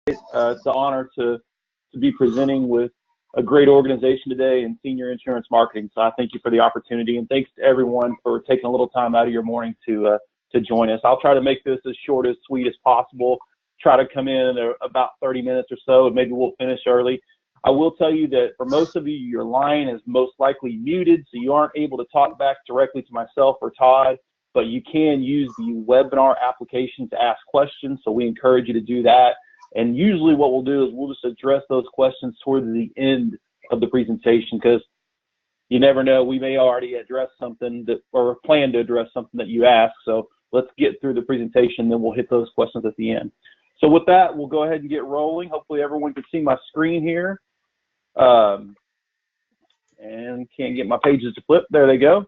It's an honor to be presenting with a great organization today in senior insurance marketing. So I thank you for the opportunity, and thanks to everyone for taking a little time out of your morning to join us. I'll try to make this as short, as sweet as possible. Try to come in about 30 minutes or so, and maybe we'll finish early. I will tell you that for most of you, your line is most likely muted, so you aren't able to talk back directly to myself or Todd, but you can use the webinar application to ask questions, so we encourage you to do that. And usually what we'll do is we'll just address those questions toward the end of the presentation, because you never know, we may already address something that, or plan to address something that you ask. So let's get through the presentation, then we'll hit those questions at the end. So with that, we'll go ahead and get rolling. Hopefully everyone can see my screen here. And can't get my pages to flip. There they go.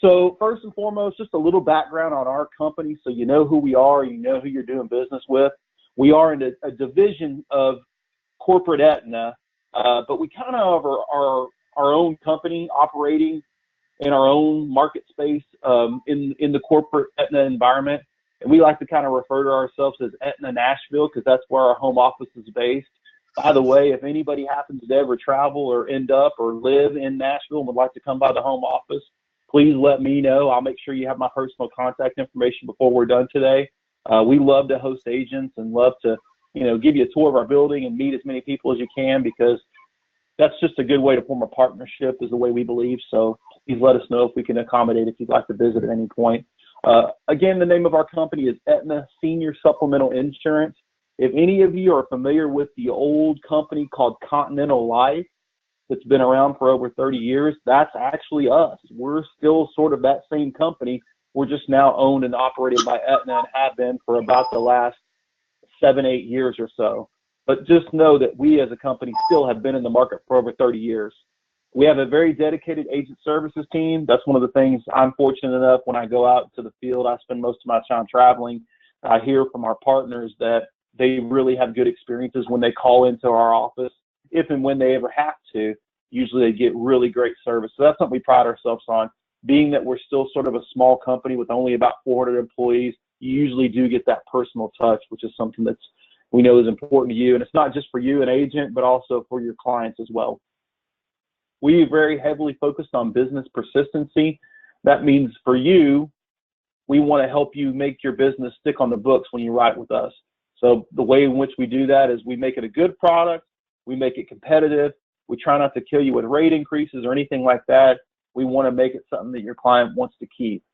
So first and foremost, just a little background on our company so you know who we are, you know who you're doing business with. We are in a division of corporate Aetna, but we kind of are our own company operating in our own market space in the corporate Aetna environment. And we like to kind of refer to ourselves as Aetna Nashville, because that's where our home office is based. By the way, if anybody happens to ever travel or end up or live in Nashville and would like to come by the home office, please let me know. I'll make sure you have my personal contact information before we're done today. We love to host agents and love to, give you a tour of our building and meet as many people as you can, because that's just a good way to form a partnership, is the way we believe. So please let us know if we can accommodate if you'd like to visit at any point. Again, the name of our company is Aetna Senior Supplemental Insurance. If any of you are familiar with the old company called Continental Life that's been around for over 30 years, that's actually us. We're still sort of that same company. We're just now owned and operated by Aetna and have been for about the last 7-8 years or so. But just know that we as a company still have been in the market for over 30 years. We have a very dedicated agent services team. That's one of the things I'm fortunate enough when I go out to the field. I spend most of my time traveling. I hear from our partners that they really have good experiences when they call into our office. If and when they ever have to, usually they get really great service. So that's something we pride ourselves on. Being that we're still sort of a small company with only about 400 employees, you usually do get that personal touch, which is something that's we know is important to you. And it's not just for you, an agent, but also for your clients as well. We are very heavily focused on business persistency. That means for you, we want to help you make your business stick on the books when you write with us. So the way in which we do that is we make it a good product, we make it competitive, we try not to kill you with rate increases or anything like that. We want to make it something that your client wants to keep.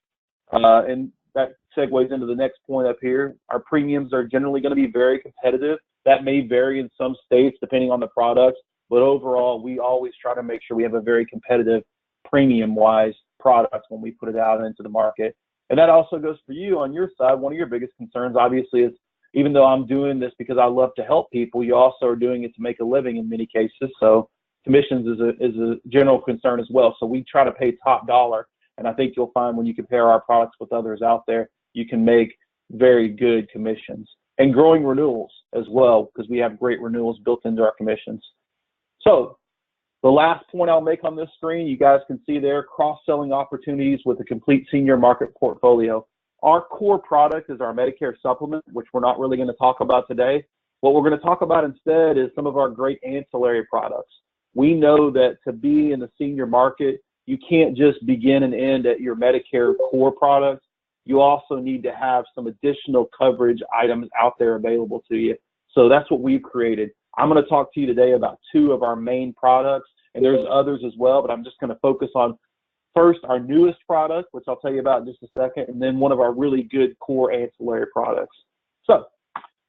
And that segues into the next point up here. Our premiums are generally going to be very competitive. That may vary in some states depending on the products, but overall, we always try to make sure we have a very competitive premium-wise product when we put it out into the market. And that also goes for you on your side. One of your biggest concerns, obviously, is even though I'm doing this because I love to help people, you also are doing it to make a living in many cases. So commissions is a general concern as well. So we try to pay top dollar. And I think you'll find when you compare our products with others out there, you can make very good commissions. And growing renewals as well, because we have great renewals built into our commissions. So the last point I'll make on this screen, you guys can see there, cross-selling opportunities with a complete senior market portfolio. Our core product is our Medicare supplement, which we're not really going to talk about today. What we're going to talk about instead is some of our great ancillary products. We know that to be in the senior market, you can't just begin and end at your Medicare core products. You also need to have some additional coverage items out there available to you. So that's what we've created. I'm going to talk to you today about 2 of our main products, and there's others as well, but I'm just going to focus on first our newest product, which I'll tell you about in just a second, and then one of our really good core ancillary products. So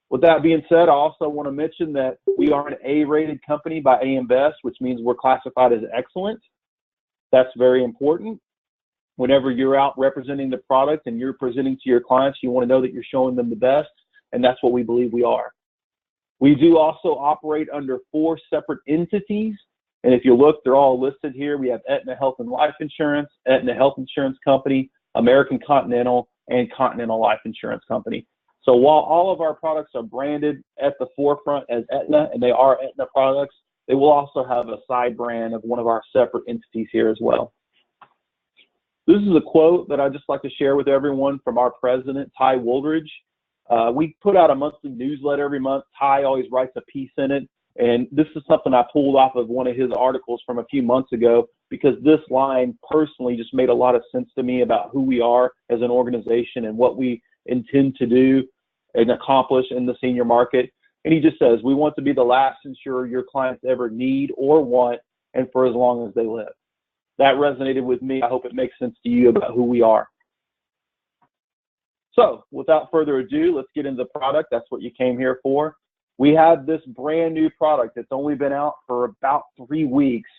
with that being said, I also want to mention that we are an A-rated company by AM Best, which means we're classified as excellent. That's very important. Whenever you're out representing the product and you're presenting to your clients, you want to know that you're showing them the best, and that's what we believe we are. We do also operate under 4 separate entities, and if you look, they're all listed here. We have Aetna Health and Life Insurance, Aetna Health Insurance Company, American Continental, and Continental Life Insurance Company. So while all of our products are branded at the forefront as Aetna, and they are Aetna products, they will also have a side brand of one of our separate entities here as well. This is a quote that I'd just like to share with everyone from our president, Ty Woolridge. We put out a monthly newsletter every month. Ty always writes a piece in it. And this is something I pulled off of one of his articles from a few months ago, because this line personally just made a lot of sense to me about who we are as an organization and what we intend to do and accomplish in the senior market. And he just says, we want to be the last insurer your clients ever need or want, and for as long as they live. That resonated with me. I hope it makes sense to you about who we are. So without further ado, let's get into the product. That's what you came here for. We have this brand new product that's only been out for about 3 weeks,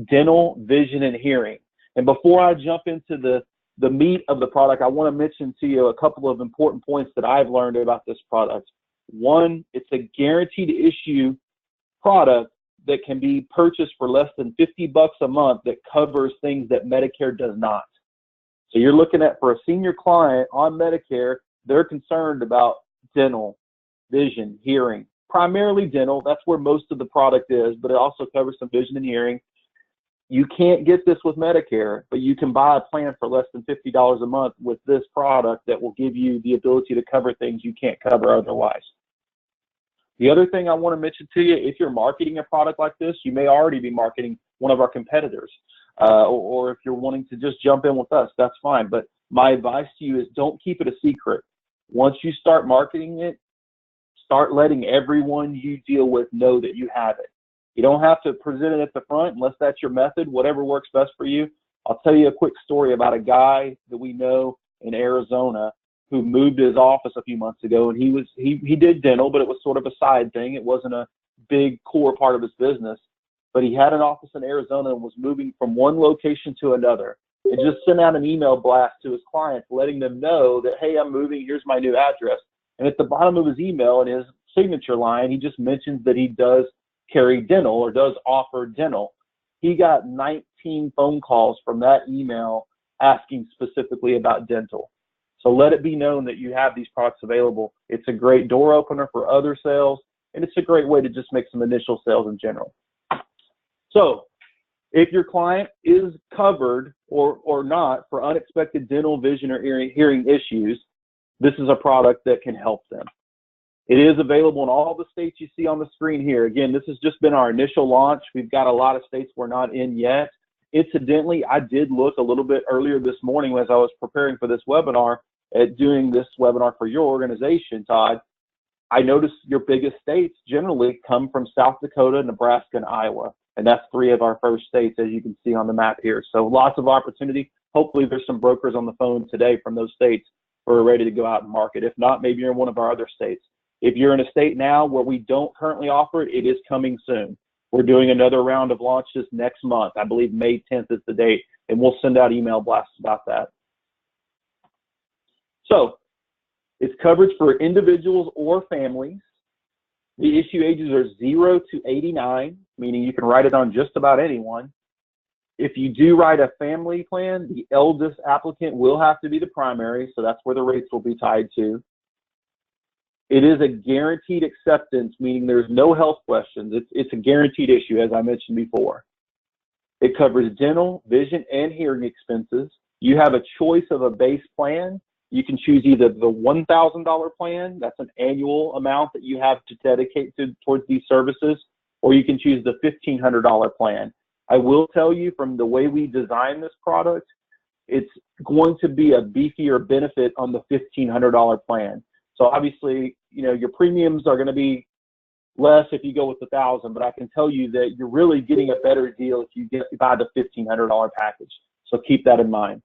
dental, vision, and hearing. And before I jump into the meat of the product, I want to mention to you a couple of important points that I've learned about this product. One, it's a guaranteed issue product that can be purchased for less than $50 a month that covers things that Medicare does not. So you're looking at, for a senior client on Medicare, they're concerned about dental, vision, hearing, primarily dental. That's where most of the product is, but it also covers some vision and hearing. You can't get this with Medicare, but you can buy a plan for less than $50 a month with this product that will give you the ability to cover things you can't cover otherwise. The other thing I want to mention to you, if you're marketing a product like this, you may already be marketing one of our competitors. Or if you're wanting to just jump in with us, that's fine. But my advice to you is don't keep it a secret. Once you start marketing it, start letting everyone you deal with know that you have it. You don't have to present it at the front unless that's your method, whatever works best for you. I'll tell you a quick story about a guy that we know in Arizona who moved his office a few months ago, and he did dental, but it was sort of a side thing. It wasn't a big core part of his business. But he had an office in Arizona and was moving from one location to another, and just sent out an email blast to his clients letting them know that, hey, I'm moving, here's my new address. And at the bottom of his email, in his signature line, he just mentions that he does carry dental or does offer dental. He got 19 phone calls from that email asking specifically about dental. So let it be known that you have these products available. It's a great door opener for other sales, and it's a great way to just make some initial sales in general. So if your client is covered or not for unexpected dental, vision, or hearing issues, this is a product that can help them. It is available in all the states you see on the screen here. Again, this has just been our initial launch. We've got a lot of states we're not in yet. Incidentally, I did look a little bit earlier this morning as I was preparing for this webinar at doing this webinar for your organization, Todd. I noticed your biggest states generally come from South Dakota, Nebraska, and Iowa. And that's 3 of our first states, as you can see on the map here. So lots of opportunity. Hopefully there's some brokers on the phone today from those states who are ready to go out and market. If not, maybe you're in one of our other states. If you're in a state now where we don't currently offer it, it is coming soon. We're doing another round of launches next month. I believe May 10th is the date, and we'll send out email blasts about that. So it's coverage for individuals or families. The issue ages are 0 to 89, meaning you can write it on just about anyone. If you do write a family plan, the eldest applicant will have to be the primary, so that's where the rates will be tied to. It is a guaranteed acceptance, meaning there's no health questions. It's a guaranteed issue, as I mentioned before. It covers dental, vision, and hearing expenses. You have a choice of a base plan. You can choose either the $1,000 plan, that's an annual amount that you have to dedicate towards these services, or you can choose the $1,500 plan. I will tell you, from the way we design this product, it's going to be a beefier benefit on the $1,500 plan. So obviously, you know, your premiums are going to be less if you go with the $1,000, but I can tell you that you're really getting a better deal if you buy the $1,500 package. So keep that in mind.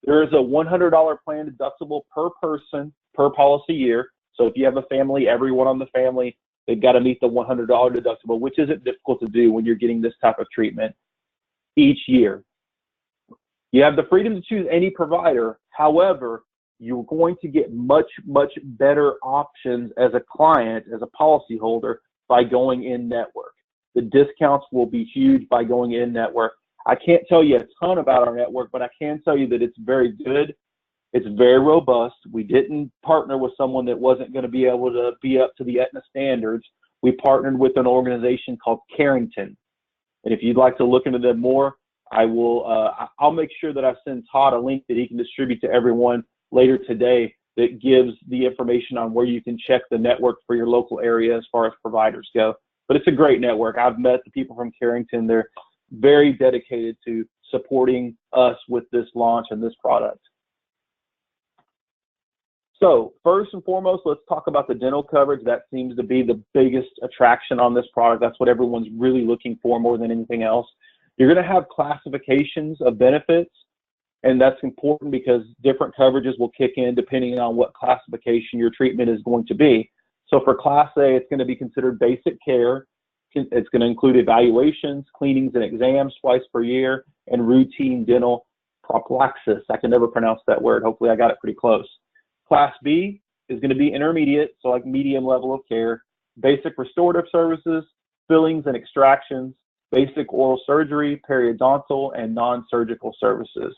There is a $100 plan deductible per person per policy year. So if you have a family, everyone on the family, they've got to meet the $100 deductible, which isn't difficult to do when you're getting this type of treatment each year. You have the freedom to choose any provider. However, you're going to get much, much better options as a client, as a policyholder, by going in network. The discounts will be huge by going in network. I can't tell you a ton about our network, but I can tell you that it's very good. It's very robust. We didn't partner with someone that wasn't going to be able to be up to the Aetna standards. We partnered with an organization called Carrington. And if you'd like to look into them more, I'll make sure that I send Todd a link that he can distribute to everyone later today that gives the information on where you can check the network for your local area as far as providers go. But it's a great network. I've met the people from Carrington. They're very dedicated to supporting us with this launch and this product. So first and foremost, let's talk about the dental coverage. That seems to be the biggest attraction on this product. That's what everyone's really looking for more than anything else. You're going to have classifications of benefits, and that's important because different coverages will kick in depending on what classification your treatment is going to be. So for Class A, it's going to be considered basic care. It's going to include evaluations, cleanings, and exams twice per year, and routine dental prophylaxis. I can never pronounce that word. Hopefully I got it pretty close. Class B is going to be intermediate, so like medium level of care, basic restorative services, fillings and extractions, basic oral surgery, periodontal, and non-surgical services.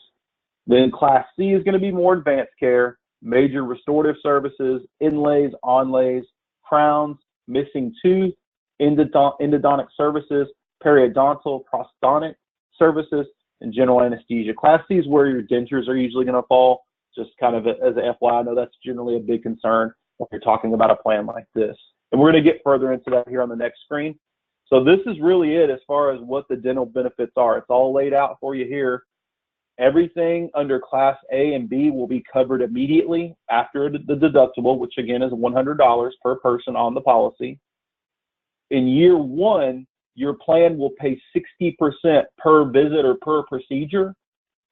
Then Class C is going to be more advanced care, major restorative services, inlays, onlays, crowns, missing tooth, endodontic services, periodontal, prosthodontic services, and general anesthesia. Class C is where your dentures are usually going to fall. Just kind of as a FYI, I know that's generally a big concern when you're talking about a plan like this. And we're going to get further into that here on the next screen. So this is really it as far as what the dental benefits are. It's all laid out for you here. Everything under Class A and B will be covered immediately after the deductible, which again is $100 per person on the policy. In year one, your plan will pay 60% per visit or per procedure.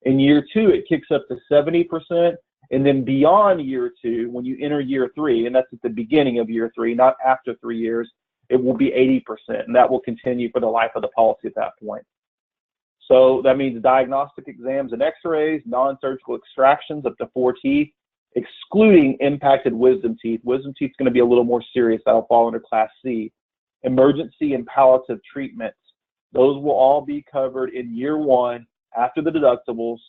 In year two, it kicks up to 70%. And then beyond year two, when you enter year three, and that's at the beginning of year three, not after 3 years, it will be 80%. And that will continue for the life of the policy at that point. So that means diagnostic exams and x-rays, non-surgical extractions up to 4 teeth, excluding impacted wisdom teeth. Wisdom teeth is going to be a little more serious. That'll fall under Class C. Emergency and palliative treatments. Those will all be covered in year one after the deductibles,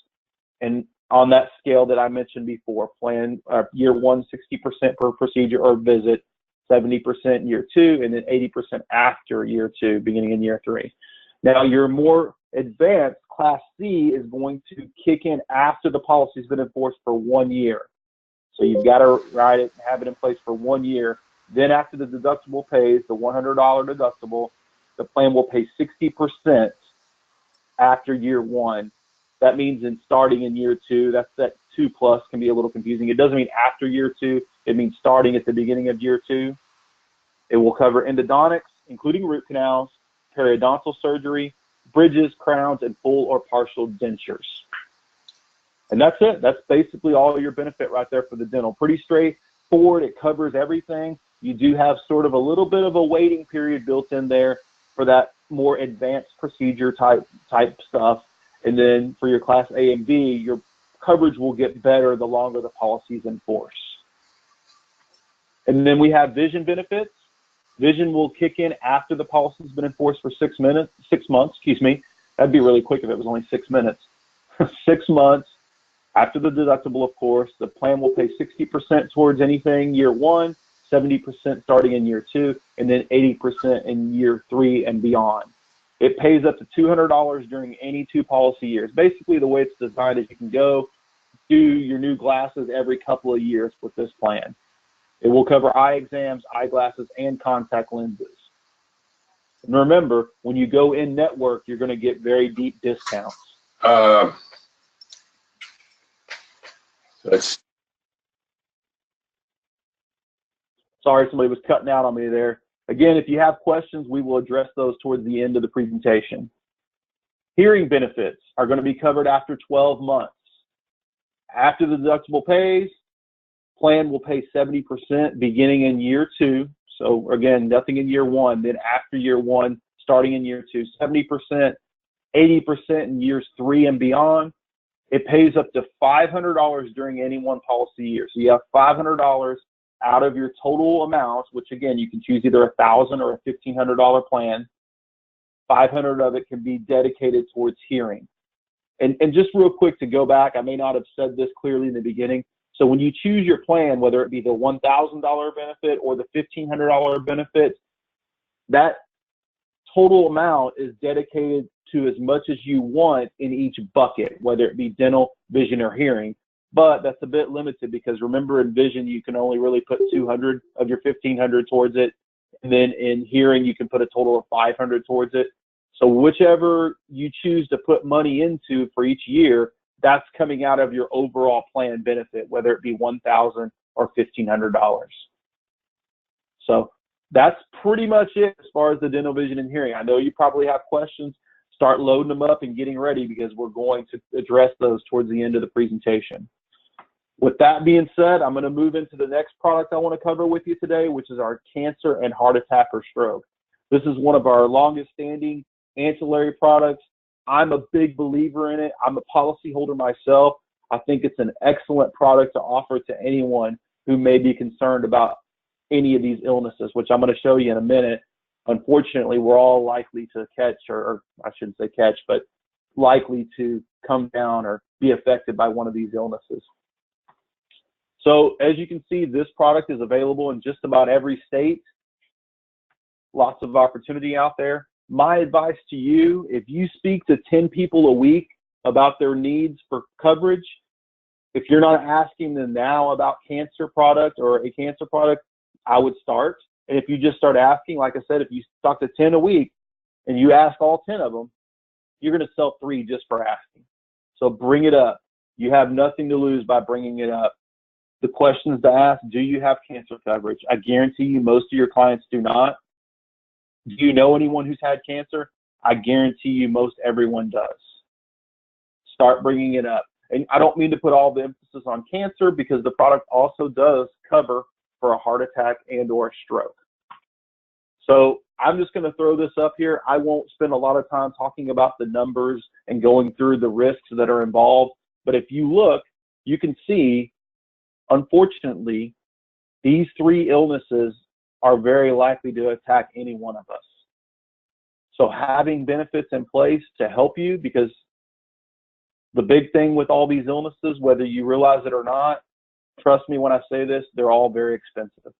and on that scale that I mentioned before, plan year one, 60% per procedure or visit, 70% in year two, and then 80% after year two, beginning in year three. Now, your more advanced Class C is going to kick in after the policy has been enforced for 1 year. So you've got to write it, have it in place for 1 year. Then after the deductible pays, the $100 deductible, the plan will pay 60% after year one. That means starting in year two. That's that 2 plus can be a little confusing. It doesn't mean after year two. It means starting at the beginning of year two. It will cover endodontics, including root canals, periodontal surgery, bridges, crowns, and full or partial dentures. And that's it. That's basically all your benefit right there for the dental. Pretty straightforward. It covers everything. You do have sort of a little bit of a waiting period built in there for that more advanced procedure type stuff. And then for your Class A and B, your coverage will get better the longer the policy is in force. And then we have vision benefits. Vision will kick in after the policy has been enforced for 6 months. That'd be really quick if it was only 6 minutes. 6 months after the deductible, of course. The plan will pay 60% towards anything year one, 70% starting in year two, and then 80% in year three and beyond. It pays up to $200 during any 2 policy years. Basically, the way it's designed is you can go do your new glasses every couple of years with this plan. It will cover eye exams, eyeglasses, and contact lenses. And remember, when you go in network, you're going to get very deep discounts. Sorry, somebody was cutting out on me there. Again, if you have questions, we will address those towards the end of the presentation. Hearing benefits are going to be covered after 12 months. After the deductible pays, plan will pay 70% beginning in year two. So again, nothing in year one. Then after year one, starting in year two, 70%, 80% in years 3 and beyond. It pays up to $500 during any 1 policy year. So you have $500 out of your total amount, which again, you can choose either $1,000 or a $1,500 plan. $500 of it can be dedicated towards hearing. And just real quick to go back, I may not have said this clearly in the beginning. So when you choose your plan, whether it be the $1,000 benefit or the $1,500 benefit, that total amount is dedicated to as much as you want in each bucket, whether it be dental, vision, or hearing. but that's a bit limited because remember in vision, you can only really put 200 of your 1,500 towards it. And then in hearing, you can put a total of 500 towards it. So whichever you choose to put money into for each year, that's coming out of your overall plan benefit, whether it be $1,000 or $1,500. So that's pretty much it as far as the dental, vision, and hearing. I know you probably have questions. Start loading them up and getting ready because we're going to address those towards the end of the presentation. With that being said, I'm going to move into the next product I want to cover with you today, which is our cancer and heart attack or stroke. This is one of our longest standing ancillary products. I'm a big believer in it. I'm a policyholder myself. I think it's an excellent product to offer to anyone who may be concerned about any of these illnesses, which I'm going to show you in a minute. Unfortunately, we're all likely to catch, or I shouldn't say catch, but likely to come down or be affected by one of these illnesses. So as you can see, this product is available in just about every state. Lots of opportunity out there. My advice to you, if you speak to 10 people a week about their needs for coverage, if you're not asking them now about cancer product or a cancer product, I would start. And if you just start asking, like I said, if you talk to 10 a week and you ask all 10 of them, you're going to sell 3 just for asking. So bring it up. You have nothing to lose by bringing it up. The questions to ask: do you have cancer coverage? I guarantee you most of your clients do not. Do you know anyone who's had cancer? I guarantee you most everyone does. Start bringing it up. And I don't mean to put all the emphasis on cancer because the product also does cover for a heart attack and or a stroke. So I'm just going to throw this up here. I won't spend a lot of time talking about the numbers and going through the risks that are involved. But if you look, you can see, unfortunately, these 3 illnesses are very likely to attack any one of us. So having benefits in place to help you, because the big thing with all these illnesses, whether you realize it or not, trust me when I say this, they're all very expensive.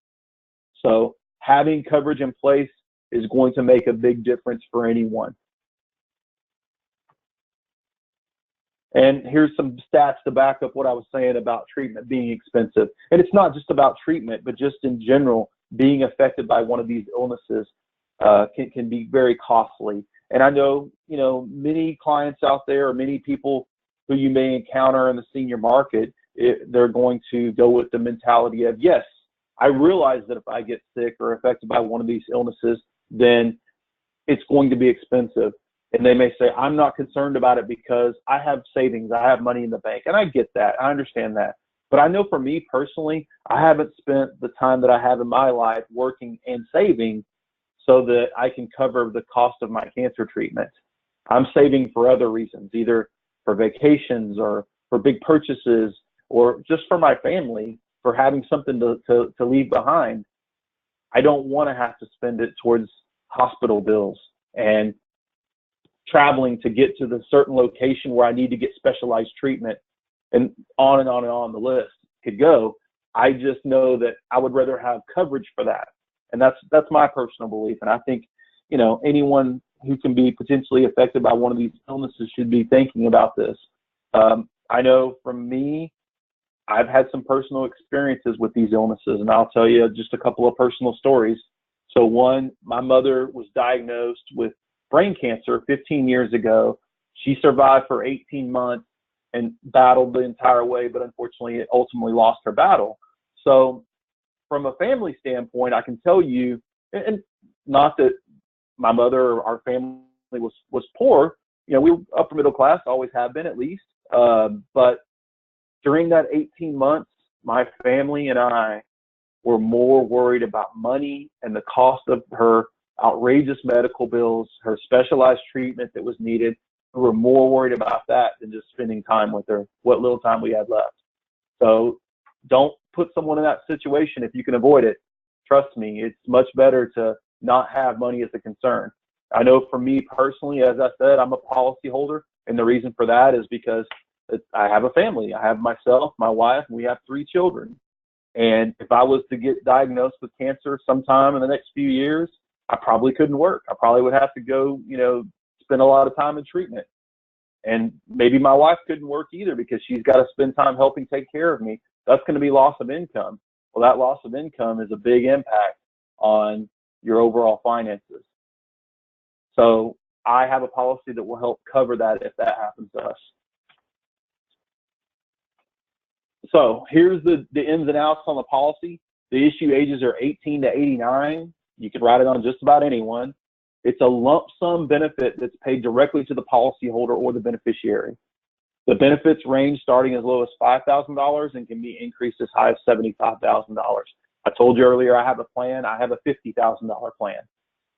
So having coverage in place is going to make a big difference for anyone. And here's some stats to back up what I was saying about treatment being expensive. And it's not just about treatment, but just in general, being affected by one of these illnesses can be very costly. And I know, many clients out there, or many people who you may encounter in the senior market, they're going to go with the mentality of, yes, I realize that if I get sick or affected by one of these illnesses, then it's going to be expensive. And they may say, I'm not concerned about it because I have savings, I have money in the bank. And I get that, I understand that. But I know for me personally, I haven't spent the time that I have in my life working and saving so that I can cover the cost of my cancer treatment. I'm saving for other reasons, either for vacations or for big purchases, or just for my family, for having something to leave behind. I don't want to have to spend it towards hospital bills and traveling to get to the certain location where I need to get specialized treatment, and on and on and on the list could go. I just know that I would rather have coverage for that. And that's my personal belief. And I think, anyone who can be potentially affected by one of these illnesses should be thinking about this. I know from me, I've had some personal experiences with these illnesses, and I'll tell you just a couple of personal stories. So one, my mother was diagnosed with brain cancer 15 years ago. She survived for 18 months and battled the entire way, but unfortunately, ultimately lost her battle. So from a family standpoint, I can tell you, and not that my mother or our family was poor, we were upper middle class, always have been at least. But during that 18 months, my family and I were more worried about money and the cost of her outrageous medical bills, her specialized treatment that was needed. We were more worried about that than just spending time with her, what little time we had left. So don't put someone in that situation if you can avoid it. Trust me, it's much better to not have money as a concern. I know for me personally, as I said, I'm a policy holder, and the reason for that is because I have a family. I have myself, my wife, and we have 3 children. And if I was to get diagnosed with cancer sometime in the next few years, I probably couldn't work. I probably would have to go, spend a lot of time in treatment. And maybe my wife couldn't work either because she's got to spend time helping take care of me. That's going to be loss of income. Well, that loss of income is a big impact on your overall finances. So I have a policy that will help cover that if that happens to us. So here's the ins and outs on the policy. The issue ages are 18 to 89. You can write it on just about anyone. It's a lump sum benefit that's paid directly to the policyholder or the beneficiary. The benefits range starting as low as $5,000 and can be increased as high as $75,000. I told you earlier I have a plan. I have a $50,000 plan.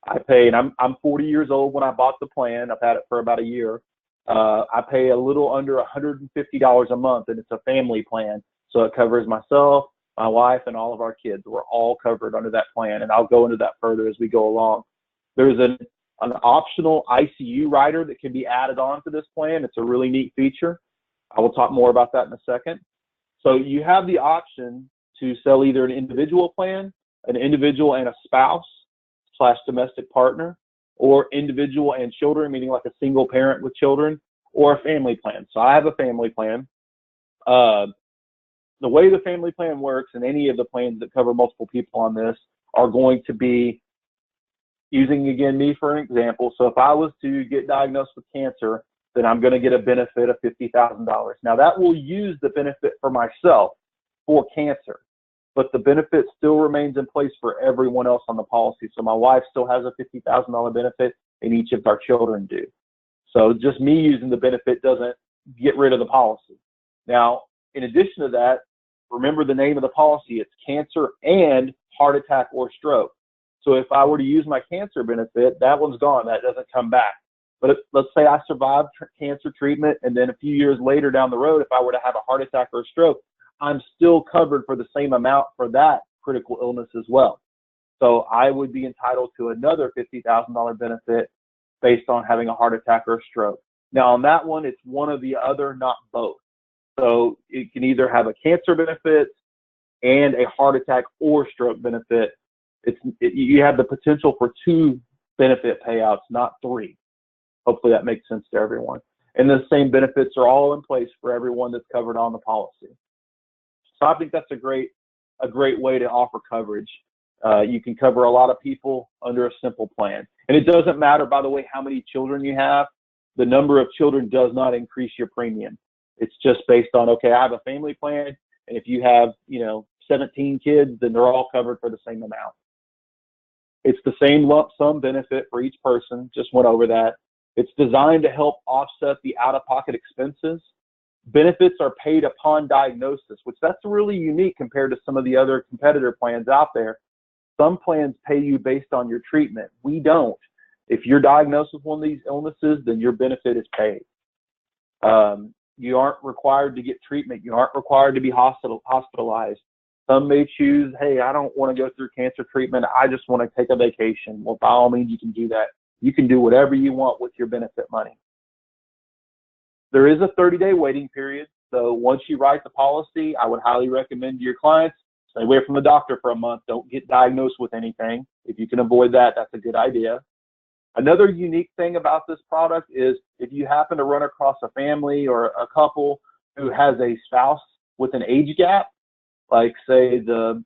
I pay, and I'm 40 years old when I bought the plan. I've had it for about a year. I pay a little under $150 a month, and it's a family plan. So it covers myself, my wife, and all of our kids. We're all covered under that plan, and I'll go into that further as we go along. There's an optional ICU rider that can be added on to this plan. It's a really neat feature. I will talk more about that in a second. So you have the option to sell either an individual plan, an individual and a spouse / domestic partner, or individual and children, meaning like a single parent with children, or a family plan. So I have a family plan. The way the family plan works, and any of the plans that cover multiple people on this, are going to be using, again, me for an example. So if I was to get diagnosed with cancer, then I'm going to get a benefit of $50,000. Now that will use the benefit for myself for cancer, but the benefit still remains in place for everyone else on the policy. So my wife still has a $50,000 benefit, and each of our children do. So just me using the benefit doesn't get rid of the policy. Now, in addition to that, remember the name of the policy. It's cancer and heart attack or stroke. So if I were to use my cancer benefit, that one's gone. That doesn't come back. But let's say I survived cancer treatment, and then a few years later down the road, if I were to have a heart attack or a stroke, I'm still covered for the same amount for that critical illness as well. So I would be entitled to another $50,000 benefit based on having a heart attack or a stroke. Now on that one, it's one or the other, not both. So it can either have a cancer benefit and a heart attack or stroke benefit. You have the potential for 2 benefit payouts, not 3. Hopefully that makes sense to everyone. And the same benefits are all in place for everyone that's covered on the policy. So I think that's a great way to offer coverage. You can cover a lot of people under a simple plan. And it doesn't matter, by the way, how many children you have. The number of children does not increase your premium. It's just based on, okay, I have a family plan, and if you have, 17 kids, then they're all covered for the same amount. It's the same lump sum benefit for each person, just went over that. It's designed to help offset the out-of-pocket expenses. Benefits are paid upon diagnosis, which that's really unique compared to some of the other competitor plans out there. Some plans pay you based on your treatment. We don't. If you're diagnosed with one of these illnesses, then your benefit is paid. You aren't required to get treatment. You aren't required to be hospitalized. Some may choose, hey, I don't want to go through cancer treatment. I just want to take a vacation. Well, by all means, you can do that. You can do whatever you want with your benefit money. There is a 30-day waiting period. So once you write the policy, I would highly recommend to your clients, stay away from the doctor for a month. Don't get diagnosed with anything. If you can avoid that, that's a good idea. Another unique thing about this product is if you happen to run across a family or a couple who has a spouse with an age gap, like say the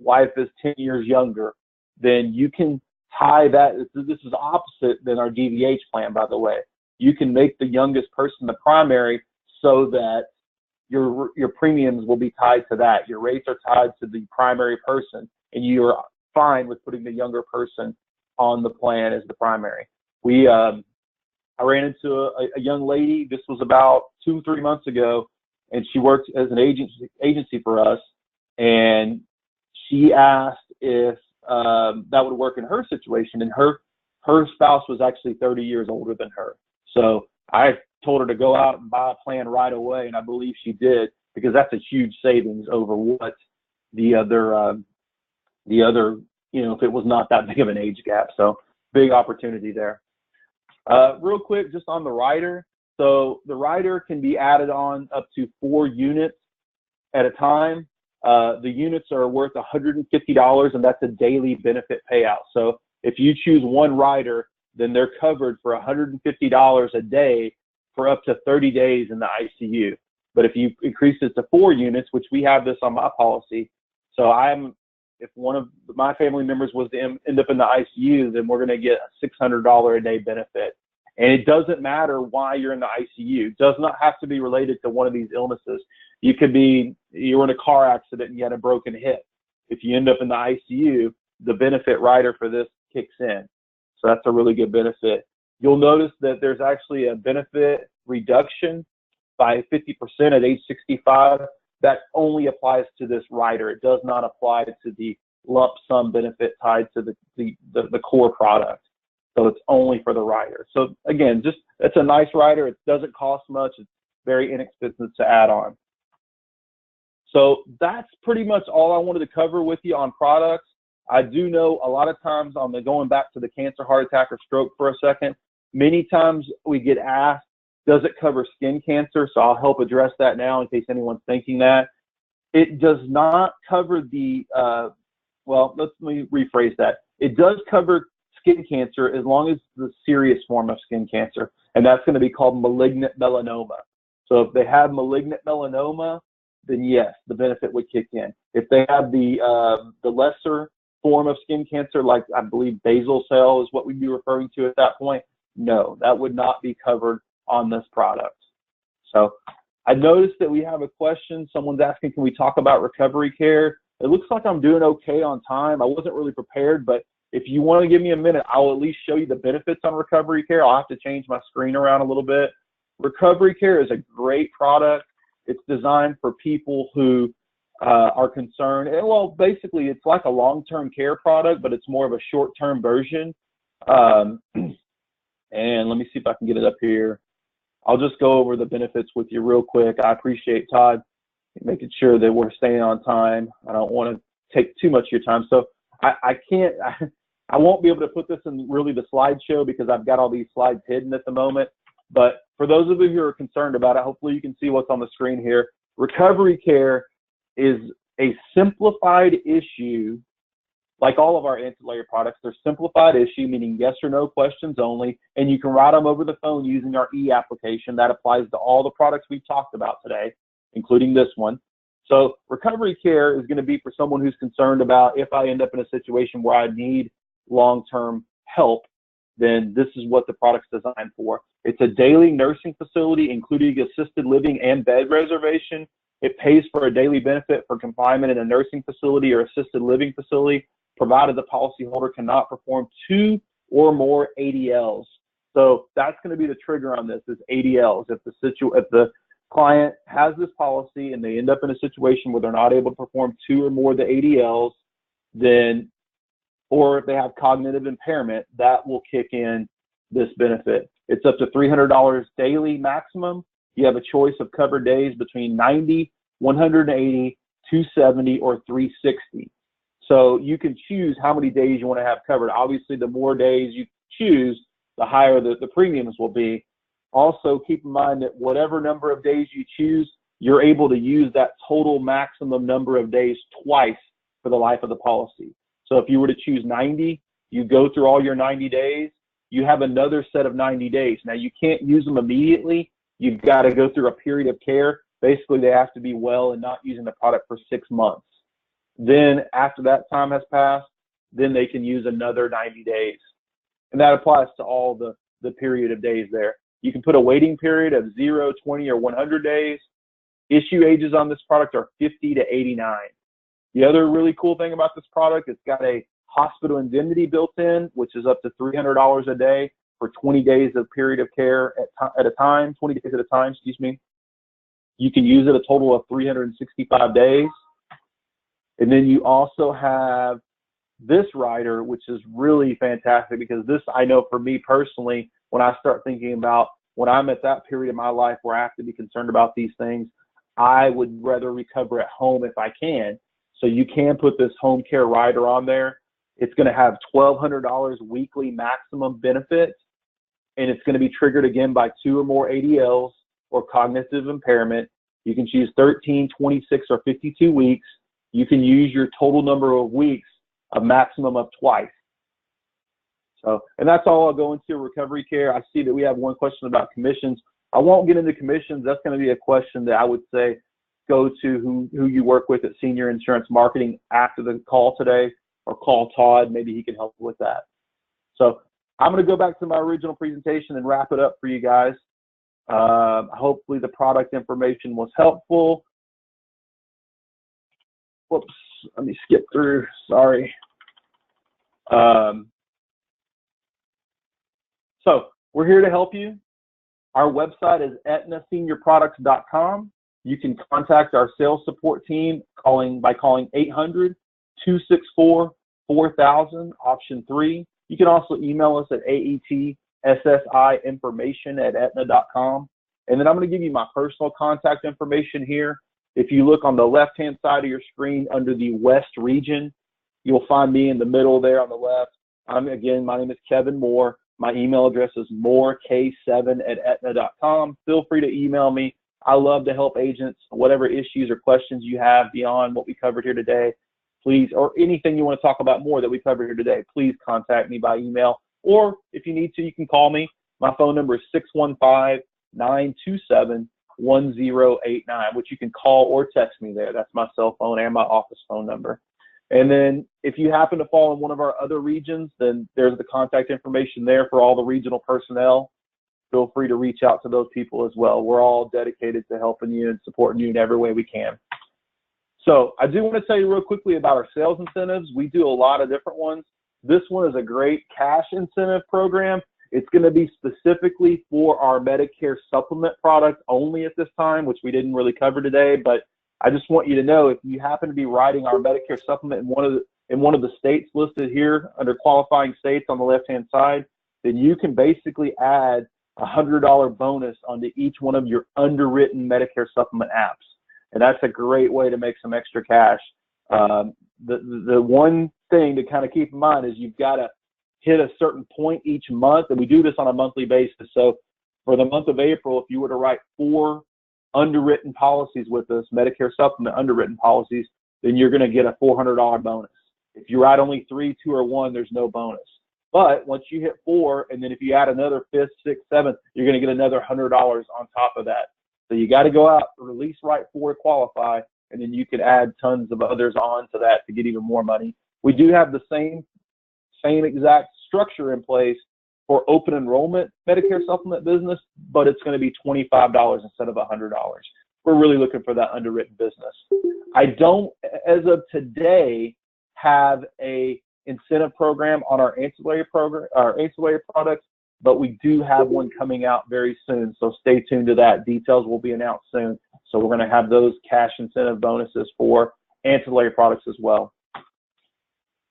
wife is 10 years younger, then you can tie that. This is opposite than our DVH plan, by the way. You can make the youngest person the primary so that your premiums will be tied to that. Your rates are tied to the primary person, and you're fine with putting the younger person on the plan as the primary. I ran into a young lady. This was about 2-3 months ago, and she worked as an agency for us. And she asked if that would work in her situation. And her spouse was actually 30 years older than her. So I told her to go out and buy a plan right away, and I believe she did, because that's a huge savings over what the other, if it was not that big of an age gap. So big opportunity there. Real quick, just on the rider. So the rider can be added on up to 4 units at a time. The units are worth $150, and that's a daily benefit payout. So if you choose one rider, then they're covered for $150 a day for up to 30 days in the ICU. But if you increase it to 4 units, which we have this on my policy, so if one of my family members was to end up in the ICU, then we're going to get a $600 a day benefit. And it doesn't matter why you're in the ICU. It does not have to be related to one of these illnesses. You could be, you were in a car accident and you had a broken hip. If you end up in the ICU, the benefit rider for this kicks in. So that's a really good benefit. You'll notice that there's actually a benefit reduction by 50% at age 65. That only applies to this rider. It does not apply to the lump sum benefit tied to the core product. So it's only for the rider. So again, just it's a nice rider. It doesn't cost much. It's very inexpensive to add on. So that's pretty much all I wanted to cover with you on products. I do know a lot of times on going back to the cancer, heart attack, or stroke for a second, many times we get asked, does it cover skin cancer? So I'll help address that now in case anyone's thinking that. It does not cover the, well, let me rephrase that. It does cover skin cancer as long as the serious form of skin cancer, and that's going to be called malignant melanoma. So if they have malignant melanoma, then yes, the benefit would kick in. If they have the lesser form of skin cancer, like I believe basal cell is what we'd be referring to at that point, no, that would not be covered on this product. So I noticed that we have a question. Someone's asking, can we talk about recovery care? It looks like I'm doing okay on time. I wasn't really prepared, but if you want to give me a minute, I'll at least show you the benefits on recovery care. I'll have to change my screen around a little bit. Recovery care is a great product. It's designed for people who are concerned. And well, basically, it's like a long-term care product, but it's more of a short-term version. And let me see if I can get it up here. I'll just go over the benefits with you real quick. I appreciate Todd making sure that we're staying on time. I don't want to take too much of your time. So I won't be able to put this in really the slideshow because I've got all these slides hidden at the moment. But for those of you who are concerned about it, hopefully you can see what's on the screen here. Recovery care is a simplified issue, like all of our ancillary products. They're simplified issue, meaning yes or no questions only, and you can write them over the phone using our e-application. That applies to all the products we've talked about today, including this one. So recovery care is going to be for someone who's concerned about if I end up in a situation where I need long-term help, then this is what the product's designed for. It's a daily nursing facility, including assisted living and bed reservation. It pays for a daily benefit for confinement in a nursing facility or assisted living facility, provided the policyholder cannot perform 2 or more ADLs. So that's going to be the trigger on this, is ADLs. If the client has this policy and they end up in a situation where they're not able to perform 2 or more of the ADLs, then, or if they have cognitive impairment, that will kick in this benefit. It's up to $300 daily maximum. You have a choice of covered days between 90, 180, 270, or 360. So you can choose how many days you want to have covered. Obviously, the more days you choose, the higher the premiums will be. Also, keep in mind that whatever number of days you choose, you're able to use that total maximum number of days twice for the life of the policy. So if you were to choose 90, you go through all your 90 days, you have another set of 90 days. Now, you can't use them immediately. You've got to go through a period of care. Basically, they have to be well and not using the product for 6 months. Then after that time has passed, then they can use another 90 days. And that applies to all the period of days there. You can put a waiting period of 0, 20, or 100 days. Issue ages on this product are 50 to 89. The other really cool thing about this product, it's got a hospital indemnity built in, which is up to $300 a day for 20 days of period of care at a time, 20 days at a time, excuse me. You can use it a total of 365 days. And then you also have this rider, which is really fantastic because this, I know for me personally, when I start thinking about when I'm at that period of my life where I have to be concerned about these things, I would rather recover at home if I can. So you can put this home care rider on there. It's going to have $1,200 weekly maximum benefit, and it's going to be triggered again by 2 or more ADLs or cognitive impairment. You can choose 13, 26, or 52 weeks. You can use your total number of weeks, a maximum of twice. So, and that's all I'll go into recovery care. I see that we have one question about commissions. I won't get into commissions. That's going to be a question that I would say go to who you work with at Senior Insurance Marketing after the call today, or call Todd. Maybe he can help with that. So I'm going to go back to my original presentation and wrap it up for you guys. Hopefully the product information was helpful. Whoops, let me skip through, sorry. So we're here to help you. Our website is aetnaseniorproducts.com. You can contact our sales support team by calling 800-264-4000, option 3. You can also email us at aetssiinformation@aetna.com. And then I'm going to give you my personal contact information here. If you look on the left-hand side of your screen under the West region, you'll find me in the middle there on the left. Again, my name is Kevin Moore. My email address is moorek7@aetna.com. Feel free to email me. I love to help agents, whatever issues or questions you have beyond what we covered here today, please, or anything you want to talk about more that we covered here today, please contact me by email. Or if you need to, you can call me. My phone number is 615-927-1089, which you can call or text me there. That's my cell phone and my office phone number. And then if you happen to fall in one of our other regions, then there's the contact information there for all the regional personnel. Feel free to reach out to those people as well. We're all dedicated to helping you and supporting you in every way we can. So I do want to tell you real quickly about our sales incentives. We do a lot of different ones. This one is a great cash incentive program. It's going to be specifically for our Medicare supplement product only at this time, which we didn't really cover today, but I just want you to know, if you happen to be writing our Medicare supplement in one of the states listed here under qualifying states on the left-hand side, then you can basically add a $100 bonus onto each one of your underwritten Medicare supplement apps. And that's a great way to make some extra cash. The one thing to kind of keep in mind is you've got to hit a certain point each month, and we do this on a monthly basis. So for the month of April, if you were to write 4 underwritten policies with us, Medicare supplement underwritten policies, then you're going to get a $400 bonus. If you write only 3, 2, or 1, there's no bonus. But once you hit 4, and then if you add another 5th, 6th, 7th, you're going to get another $100 on top of that. So you got to go out or at least write 4 to qualify, and then you can add tons of others on to that to get even more money. We do have the same exact structure in place for open enrollment Medicare supplement business, but it's going to be $25 instead of $100. We're really looking for that underwritten business. I don't, as of today, have a incentive program on our ancillary products, but we do have one coming out very soon. So stay tuned to that. Details will be announced soon. So we're going to have those cash incentive bonuses for ancillary products as well.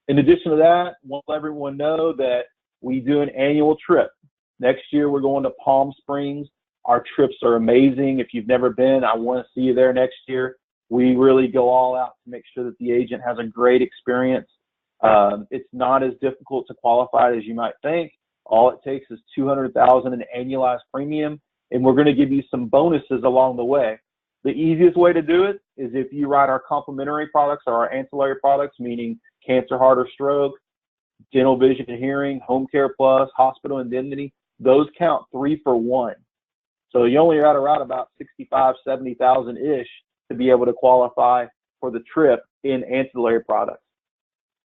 In addition to that, I want to let everyone know that we do an annual trip. Next year, we're going to Palm Springs. Our trips are amazing. If you've never been, I want to see you there next year. We really go all out to make sure that the agent has a great experience. It's not as difficult to qualify as you might think. All it takes is $200,000 in annualized premium, and we're going to give you some bonuses along the way. The easiest way to do it is if you write our complementary products or our ancillary products, meaning cancer, heart, or stroke, dental, vision, and hearing, home care plus, hospital indemnity. Those count 3 for 1. So you only got to write about 65, 70,000-ish to be able to qualify for the trip in ancillary products.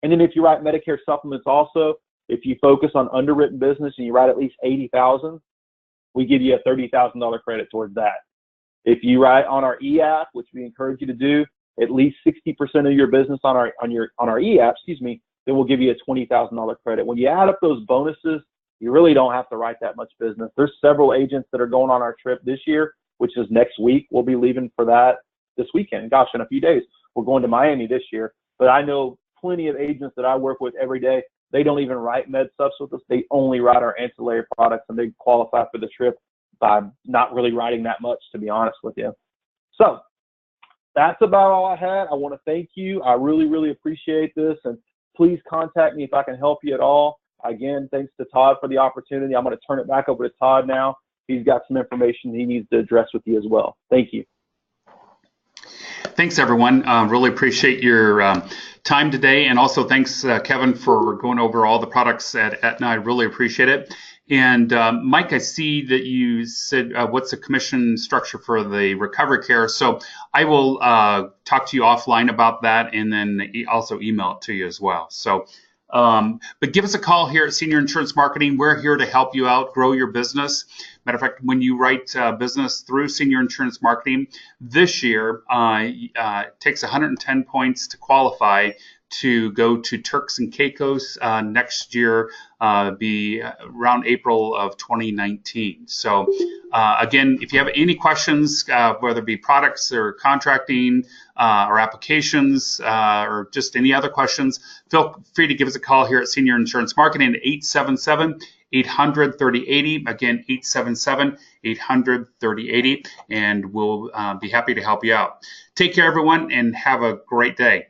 And then if you write Medicare supplements also, if you focus on underwritten business and you write at least 80,000, we give you a $30,000 credit towards that. If you write on our e-app, which we encourage you to do, at least 60% of your business on our e-app, then we'll give you a $20,000 credit. When you add up those bonuses, you really don't have to write that much business. There's several agents that are going on our trip this year, which is next week. We'll be leaving for that this weekend. Gosh, in a few days. We're going to Miami this year. But I know plenty of agents that I work with every day. They don't even write med subs with us. They only write our ancillary products, and they qualify for the trip by not really writing that much, to be honest with you. So that's about all I had. I want to thank you. I really, really appreciate this. And please contact me if I can help you at all. Again, thanks to Todd for the opportunity. I'm going to turn it back over to Todd now. He's got some information he needs to address with you as well. Thank you. Thanks, everyone. Really appreciate your time today. And also thanks, Kevin, for going over all the products at Aetna. I really appreciate it. And Mike, I see that you said, what's the commission structure for the recovery care? So I will talk to you offline about that and then also email it to you as well. So, but give us a call here at Senior Insurance Marketing. We're here to help you out, grow your business. Matter of fact, when you write business through Senior Insurance Marketing this year, it takes 110 points to qualify to go to Turks and Caicos next year, be around April of 2019. So again, if you have any questions, whether it be products or contracting or applications or just any other questions, feel free to give us a call here at Senior Insurance Marketing at 877-800-3080. Again, 877-800-3080, and we'll be happy to help you out. Take care, everyone, and have a great day.